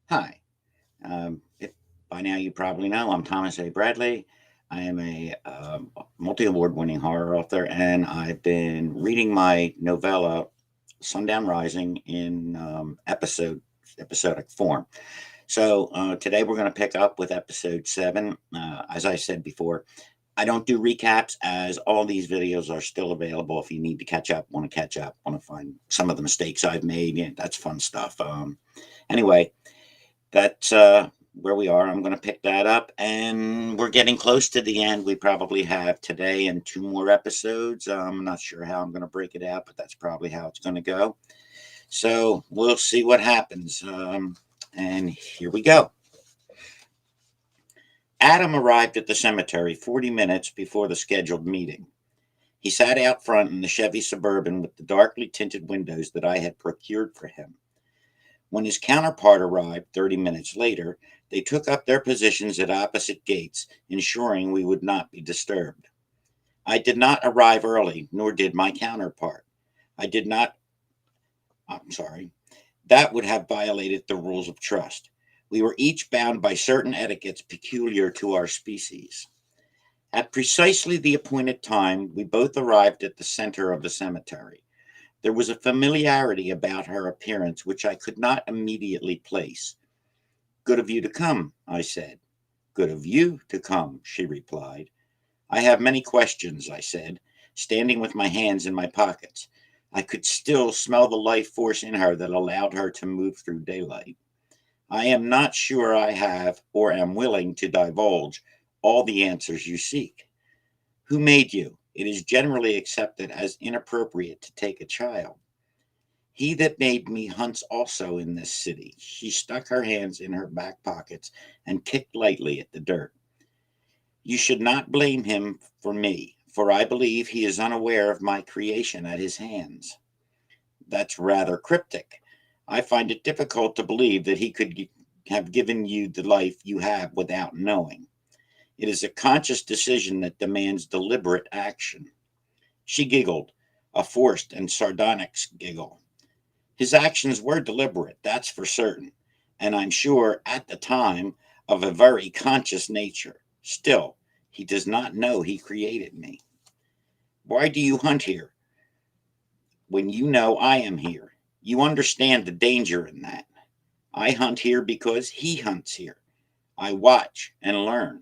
Hi. If by now you probably know, I'm Thomas A. Bradley. I am a multi-award winning horror author, and I've been reading my novella Sundown Rising in episodic form. So today we're going to pick up with episode 7. As I said before, I don't do recaps, as all these videos are still available if you need to catch up, want to find some of the mistakes I've made. Yeah, that's fun stuff. Anyway, that's where we are. I'm going to pick that up, and we're getting close to the end. We probably have today and two more episodes. I'm not sure how I'm going to break it out, but that's probably how it's going to go. So we'll see what happens. And here we go. Adam arrived at the cemetery 40 minutes before the scheduled meeting. He sat out front in the Chevy Suburban with the darkly tinted windows that I had procured for him. When his counterpart arrived 30 minutes later, they took up their positions at opposite gates, ensuring we would not be disturbed. I did not arrive early, nor did my counterpart. I did not, I'm sorry, that would have violated the rules of trust. We were each bound by certain etiquettes peculiar to our species. At precisely the appointed time, we both arrived at the center of the cemetery. There was a familiarity about her appearance which I could not immediately place. Good of you to come, I said. Good of you to come, she replied. I have many questions, I said, standing with my hands in my pockets. I could still smell the life force in her that allowed her to move through daylight. I am not sure I have or am willing to divulge all the answers you seek. Who made you? It is generally accepted as inappropriate to take a child. He that made me hunts also in this city. She stuck her hands in her back pockets and kicked lightly at the dirt. You should not blame him for me, for I believe he is unaware of my creation at his hands. That's rather cryptic. I find it difficult to believe that he could have given you the life you have without knowing. It is a conscious decision that demands deliberate action. She giggled, a forced and sardonic giggle. His actions were deliberate, that's for certain, and I'm sure at the time of a very conscious nature. Still, he does not know he created me. Why do you hunt here when you know I am here? You understand the danger in that. I hunt here because he hunts here. I watch and learn.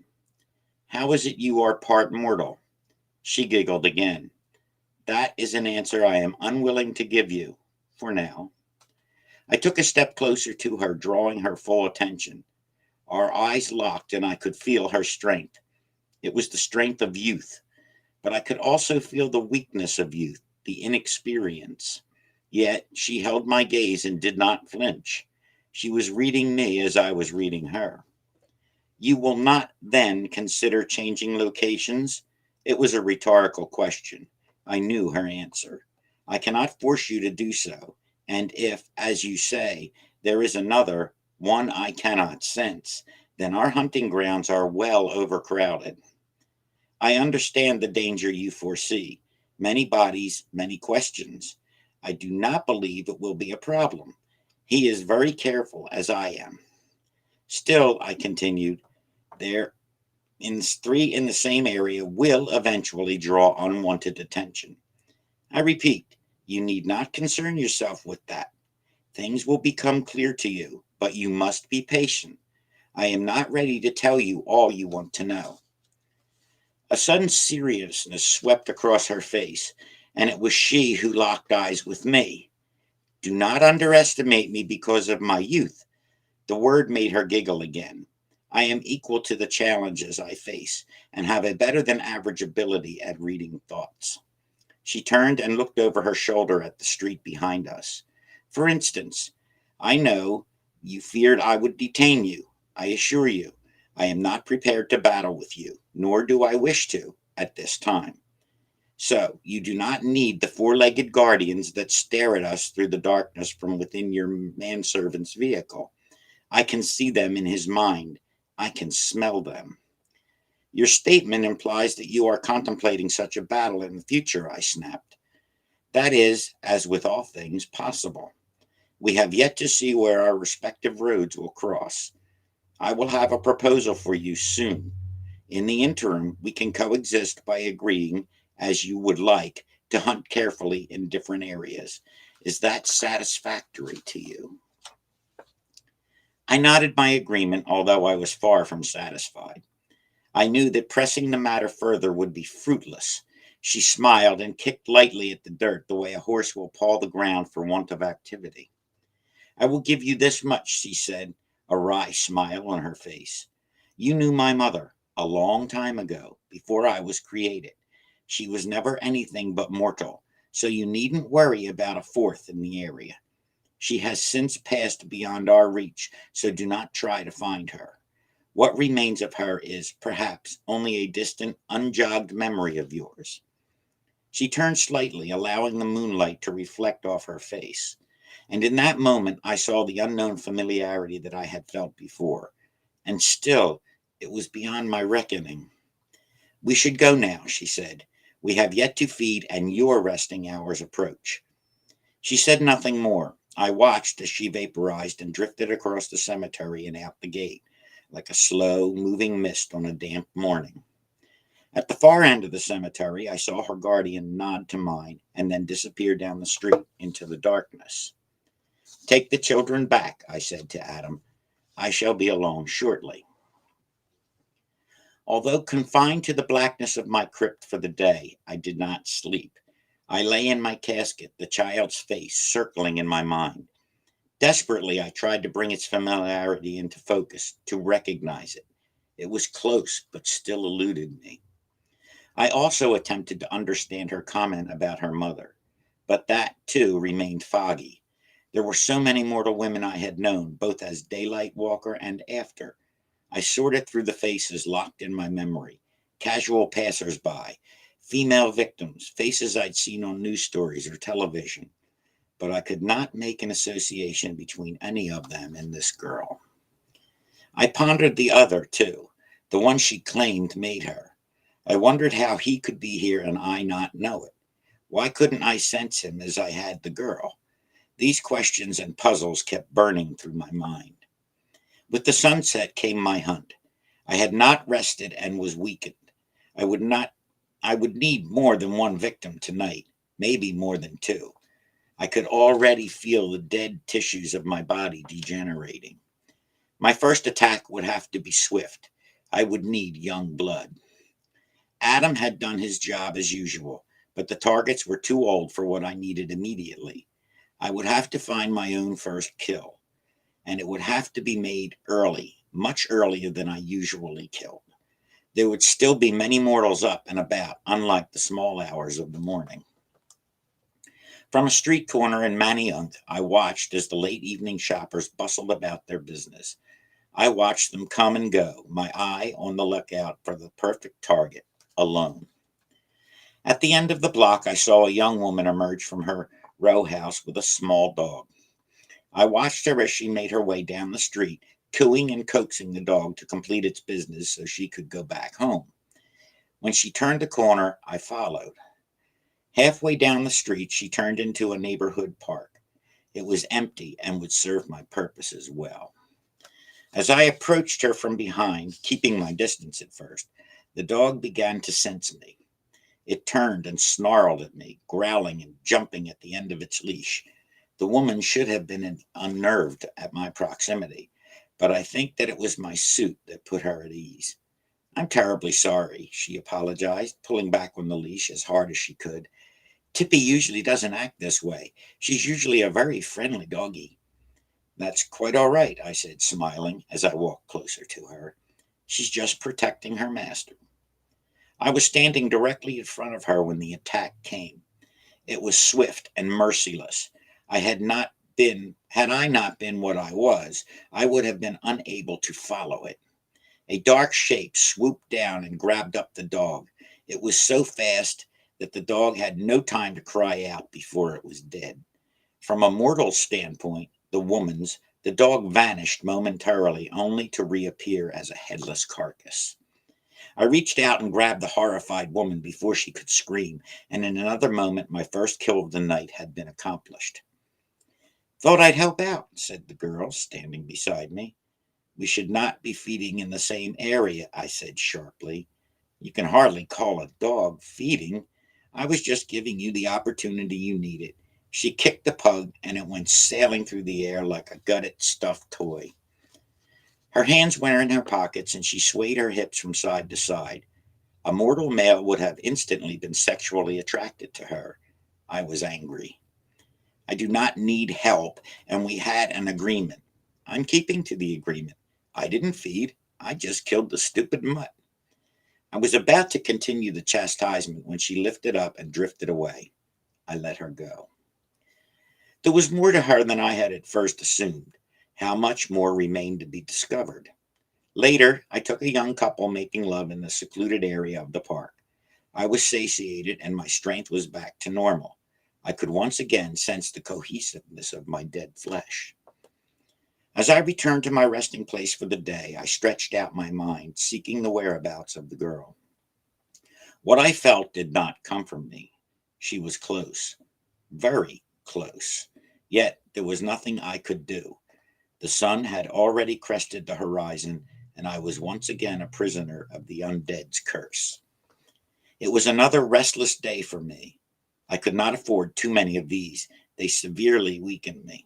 How is it you are part mortal? She giggled again. That is an answer I am unwilling to give you, for now. I took a step closer to her, drawing her full attention. Our eyes locked, and I could feel her strength. It was the strength of youth, but I could also feel the weakness of youth, the inexperience. Yet she held my gaze and did not flinch. She was reading me as I was reading her. You will not then consider changing locations? It was a rhetorical question. I knew her answer. I cannot force you to do so. And if, as you say, there is another, one I cannot sense, then our hunting grounds are well overcrowded. I understand the danger you foresee. Many bodies, many questions. I do not believe it will be a problem. He is very careful, as I am. Still, I continued, there in three in the same area will eventually draw unwanted attention. I repeat, you need not concern yourself with that. Things will become clear to you, but you must be patient. I am not ready to tell you all you want to know. A sudden seriousness swept across her face, and it was she who locked eyes with me. Do not underestimate me because of my youth. The word made her giggle again. I am equal to the challenges I face and have a better than average ability at reading thoughts. She turned and looked over her shoulder at the street behind us. For instance, I know you feared I would detain you. I assure you, I am not prepared to battle with you, nor do I wish to at this time. So, you do not need the four legged guardians that stare at us through the darkness from within your manservant's vehicle. I can see them in his mind. I can smell them. Your statement implies that you are contemplating such a battle in the future, I snapped. That is, as with all things, possible. We have yet to see where our respective roads will cross. I will have a proposal for you soon. In the interim, we can coexist by agreeing, as you would like, to hunt carefully in different areas. Is that satisfactory to you?" I nodded my agreement, although I was far from satisfied. I knew that pressing the matter further would be fruitless. She smiled and kicked lightly at the dirt the way a horse will paw the ground for want of activity. "I will give you this much," she said, a wry smile on her face. "You knew my mother a long time ago, before I was created. She was never anything but mortal, so you needn't worry about a fourth in the area. She has since passed beyond our reach, so do not try to find her. What remains of her is, perhaps, only a distant, unjogged memory of yours." She turned slightly, allowing the moonlight to reflect off her face. And in that moment I saw the unknown familiarity that I had felt before. And still, it was beyond my reckoning. "We should go now," she said. "We have yet to feed, and your resting hours approach." She said nothing more. I watched as she vaporized and drifted across the cemetery and out the gate, like a slow moving mist on a damp morning. At the far end of the cemetery, I saw her guardian nod to mine and then disappear down the street into the darkness. "Take the children back," I said to Adam. "I shall be alone shortly." Although confined to the blackness of my crypt for the day, I did not sleep. I lay in my casket, the child's face circling in my mind. Desperately, I tried to bring its familiarity into focus, to recognize it. It was close, but still eluded me. I also attempted to understand her comment about her mother, but that, too, remained foggy. There were so many mortal women I had known, both as daylight walker and after. I sorted through the faces locked in my memory: casual passers-by, female victims, faces I'd seen on news stories or television, but I could not make an association between any of them and this girl. I pondered the other, too, the one she claimed made her. I wondered how he could be here and I not know it. Why couldn't I sense him as I had the girl? These questions and puzzles kept burning through my mind. With the sunset came my hunt. I had not rested and was weakened. I would not I would need more than one victim tonight, maybe more than two. I could already feel the dead tissues of my body degenerating. My first attack would have to be swift. I would need young blood. Adam had done his job as usual, but the targets were too old for what I needed immediately. I would have to find my own first kill, and it would have to be made early, much earlier than I usually killed. There would still be many mortals up and about, unlike the small hours of the morning. From a street corner in Manayunk, I watched as the late evening shoppers bustled about their business. I watched them come and go, my eye on the lookout for the perfect target, alone. At the end of the block, I saw a young woman emerge from her row house with a small dog. I watched her as she made her way down the street, cooing and coaxing the dog to complete its business so she could go back home. When she turned the corner, I followed. Halfway down the street, she turned into a neighborhood park. It was empty and would serve my purposes well. As I approached her from behind, keeping my distance at first, the dog began to sense me. It turned and snarled at me, growling and jumping at the end of its leash. The woman should have been unnerved at my proximity, but I think that it was my suit that put her at ease. "I'm terribly sorry," she apologized, pulling back on the leash as hard as she could. "Tippy usually doesn't act this way. She's usually a very friendly doggie." "That's quite all right," I said, smiling as I walked closer to her. "She's just protecting her master." I was standing directly in front of her when the attack came. It was swift and merciless. Had I not been what I was, I would have been unable to follow it. A dark shape swooped down and grabbed up the dog. It was so fast that the dog had no time to cry out before it was dead. From a mortal standpoint, the dog vanished momentarily, only to reappear as a headless carcass. I reached out and grabbed the horrified woman before she could scream, and in another moment my first kill of the night had been accomplished. Thought I'd help out, said the girl, standing beside me. We should not be feeding in the same area, I said sharply. You can hardly call a dog feeding. I was just giving you the opportunity you needed. She kicked the pug, and it went sailing through the air like a gutted stuffed toy. Her hands were in her pockets, and she swayed her hips from side to side. A mortal male would have instantly been sexually attracted to her. I was angry. I do not need help, and we had an agreement. I'm keeping to the agreement. I didn't feed. I just killed the stupid mutt. I was about to continue the chastisement when she lifted up and drifted away. I let her go. There was more to her than I had at first assumed. How much more remained to be discovered. Later, I took a young couple making love in the secluded area of the park. I was satiated and my strength was back to normal. I could once again sense the cohesiveness of my dead flesh. As I returned to my resting place for the day, I stretched out my mind, seeking the whereabouts of the girl. What I felt did not come from me. She was close, very close. Yet there was nothing I could do. The sun had already crested the horizon, and I was once again a prisoner of the undead's curse. It was another restless day for me. I could not afford too many of these. They severely weakened me.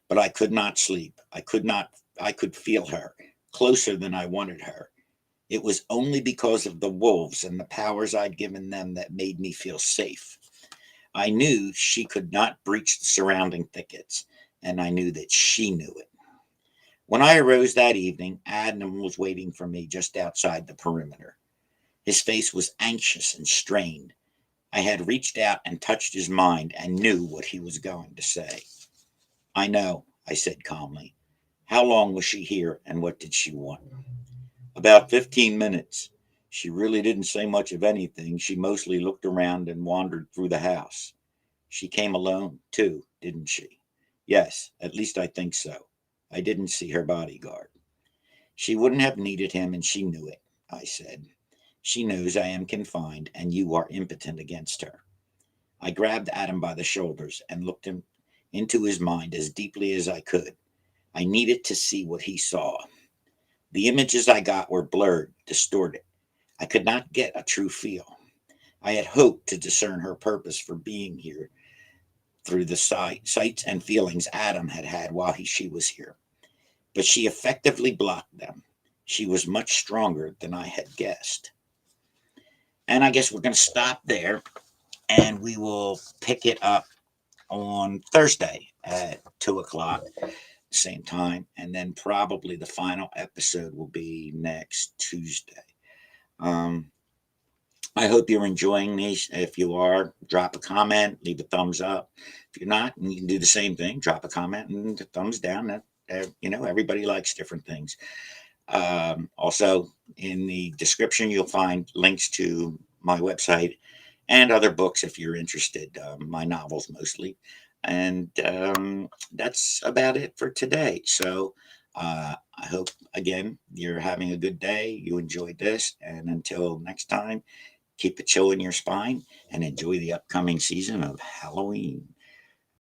But I could not sleep. I could feel her, closer than I wanted her. It was only because of the wolves and the powers I'd given them that made me feel safe. I knew she could not breach the surrounding thickets, and I knew that she knew it. When I arose that evening, Adam was waiting for me just outside the perimeter. His face was anxious and strained. I had reached out and touched his mind and knew what he was going to say. I know, I said calmly. How long was she here and what did she want? About 15 minutes. She really didn't say much of anything. She mostly looked around and wandered through the house. She came alone, too, didn't she? Yes, at least I think so. I didn't see her bodyguard. She wouldn't have needed him, and she knew it, I said. She knows I am confined, and you are impotent against her. I grabbed Adam by the shoulders and looked him into his mind as deeply as I could. I needed to see what he saw. The images I got were blurred, distorted. I could not get a true feel. I had hoped to discern her purpose for being here through the sights and feelings Adam had had while she was here. But she effectively blocked them. She was much stronger than I had guessed. And I guess we're going to stop there and we will pick it up on Thursday at 2 o'clock, same time. And then probably the final episode will be next Tuesday. Um, I hope you're enjoying these. If you are, drop a comment, leave a thumbs up. If you're not, and you can do the same thing, drop a comment and a thumbs down. Everybody likes different things. Also, in the description, you'll find links to my website and other books if you're interested, my novels mostly. And that's about it for today. So I hope, again, you're having a good day. You enjoyed this. And until next time, keep a chill in your spine and enjoy the upcoming season of Halloween.